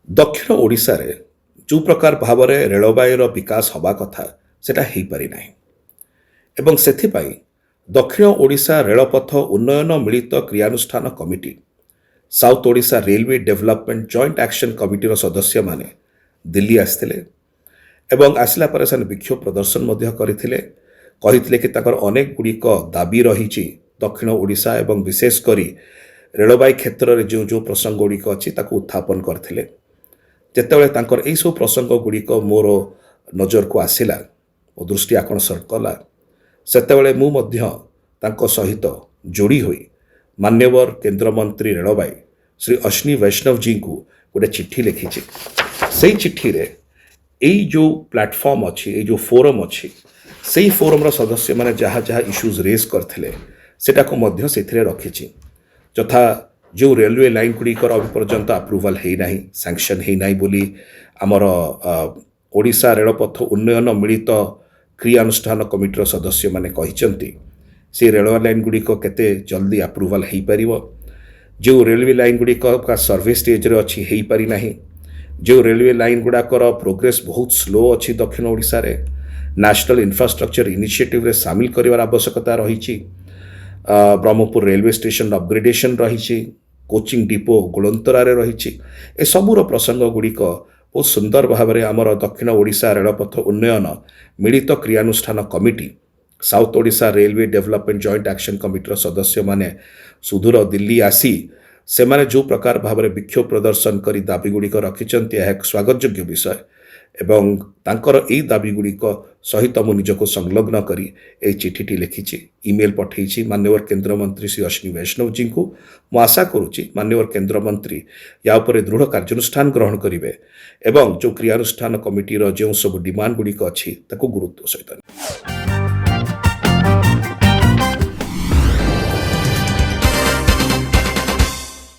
ଦକ୍ଷିଣ ଓଡ଼ିଶାରେ ଯେଉଁ ପ୍ରକାର ଭାବରେ ରେଳବାଇର ବିକାଶ ହେବା କଥା ସେଟା ହେଇପାରି ନାହିଁ ଏବଂ ସେଥିପାଇଁ ଦକ୍ଷିଣ ଓଡ଼ିଶା ରେଳପଥ ଉନ୍ନୟନ ମିଳିତ କ୍ରିୟାନୁଷ୍ଠାନ committee south Odisha railway development joint action କମିଟିର ସଦସ୍ୟମାନେ ଦିଲ୍ଲୀ ଆସିଥିଲେ ଏବଂ ଆସିଲା ପରେ ସେମାନେ ବିକ୍ଷୋଭ ପ୍ରଦର୍ଶନ ମଧ୍ୟ କରିଥିଲେ କହିଥିଲେ କି ତାଙ୍କର ଅନେକ ଗୁଡ଼ିକ ଦାବି ରହିଛି ଦକ୍ଷିଣ ଓଡ଼ିଶା ଏବଂ ବିଶେଷ କରି ରେଳବାଇ କ୍ଷେତ୍ରରେ ଯେଉଁ ଯେଉଁ ପ୍ରସଙ୍ଗ ଗୁଡ଼ିକ ଅଛି ତାକୁ ଉତ୍ଥାପନ କରିଥିଲେ ଯେତେବେଳେ ତାଙ୍କର ଏହିସବୁ ପ୍ରସଙ୍ଗ ଗୁଡ଼ିକ ମୋର ନଜରକୁ ଆସିଲା ମୋ ଦୃଷ୍ଟି ଆକର୍ଷଣ କଲା ସେତେବେଳେ ମୁଁ ମଧ୍ୟ ତାଙ୍କ ସହିତ ଯୋଡ଼ି ହୋଇ ମାନ୍ୟବର କେନ୍ଦ୍ରମନ୍ତ୍ରୀ ରେଳବାଇ ଶ୍ରୀ ଅଶ୍ୱିନୀ ବୈଷ୍ଣବଜୀଙ୍କୁ ଗୋଟେ ଚିଠି ଲେଖିଛି ସେଇ ଚିଠିରେ ଏଇ ଯେଉଁ ପ୍ଲାଟଫର୍ମ ଅଛି ଏଇ ଯେଉଁ ଫୋରମ୍ ଅଛି ସେଇ ଫୋରମ୍ର ସଦସ୍ୟମାନେ ଯାହା ଯାହା ଇସ୍ୟୁଜ୍ ରେଜ୍ କରିଥିଲେ ସେଟାକୁ ମଧ୍ୟ ସେଥିରେ ରଖିଛି ଯଥା ଯେଉଁ ରେଲୱେ ଲାଇନ୍ ଗୁଡ଼ିକର ପର୍ଯ୍ୟନ୍ତ ଆପ୍ରୁଭାଲ୍ ହେଇନାହିଁ ସାଙ୍କସନ୍ ହେଇନାହିଁ ବୋଲି ଆମର ଓଡ଼ିଶା ରେଳପଥ ଉନ୍ନୟନ ମିଳିତ କ୍ରିୟାନୁଷ୍ଠାନ କମିଟିର ସଦସ୍ୟମାନେ କହିଛନ୍ତି ସେ ରେଳୱେ ଲାଇନ୍ ଗୁଡ଼ିକ କେତେ ଜଲ୍ଦି ଆପ୍ରୁଭାଲ୍ ହେଇପାରିବ ଯେଉଁ ରେଲୱେ ଲାଇନ୍ ଗୁଡ଼ିକ ସର୍ଭେ ଷ୍ଟେଜ୍ରେ ଅଛି ହେଇପାରି ନାହିଁ ଯେଉଁ ରେଲୱେ ଲାଇନ୍ ଗୁଡ଼ାକର ପ୍ରୋଗ୍ରେସ୍ ବହୁତ ସ୍ଲୋ ଅଛି ଦକ୍ଷିଣ ଓଡ଼ିଶାରେ ନ୍ୟାସନାଲ୍ ଇନଫ୍ରାଷ୍ଟ୍ରକ୍ଚର ଇନିସିଏଟିଭ୍ରେ ସାମିଲ କରିବାର ଆବଶ୍ୟକତା ରହିଛି ବ୍ରହ୍ମପୁର ରେଲୱେ ଷ୍ଟେସନ ଅପଗ୍ରେଡେସନ୍ ରହିଛି କୋଚିଂ ଡିପୋ ଗୋଳନ୍ତରାରେ ରହିଛି ଏସବୁର ପ୍ରସଙ୍ଗ ଗୁଡ଼ିକ ବହୁତ ସୁନ୍ଦର ଭାବରେ ଆମର ଦକ୍ଷିଣ ଓଡ଼ିଶା ରେଳପଥ ଉନ୍ନୟନ ମିଳିତ କ୍ରିୟାନୁଷ୍ଠାନ committee south Odisha railway development joint action କମିଟିର ସଦସ୍ୟମାନେ ସୁଦୂର ଦିଲ୍ଲୀ ଆସି ସେମାନେ ଯେଉଁ ପ୍ରକାର ଭାବରେ ବିକ୍ଷୋଭ ପ୍ରଦର୍ଶନ କରି ଦାବିଗୁଡ଼ିକ ରଖିଛନ୍ତି ଏହା ଏକ ସ୍ୱାଗତଯୋଗ୍ୟ ବିଷୟ ଏବଂ ତାଙ୍କର ଏହି ଦାବିଗୁଡ଼ିକ ସହିତ ମୁଁ ନିଜକୁ ସଂଲଗ୍ନ କରି ଏହି ଚିଠିଟି ଲେଖିଛି ଇମେଲ୍ ପଠାଇଛି ମାନ୍ୟବର କେନ୍ଦ୍ରମନ୍ତ୍ରୀ ଶ୍ରୀ ଅଶ୍ୱିନୀ ବୈଷ୍ଣବଜୀଙ୍କୁ ମୁଁ ଆଶା କରୁଛି ମାନ୍ୟବର କେନ୍ଦ୍ରମନ୍ତ୍ରୀ ୟା ଉପରେ ଦୃଢ଼ କାର୍ଯ୍ୟାନୁଷ୍ଠାନ ଗ୍ରହଣ କରିବେ ଏବଂ ଯେଉଁ କ୍ରିୟାନୁଷ୍ଠାନ କମିଟିର ଯେଉଁ ସବୁ ଡିମାଣ୍ଡ ଗୁଡ଼ିକ ଅଛି ତାକୁ ଗୁରୁତ୍ୱ ସହିତ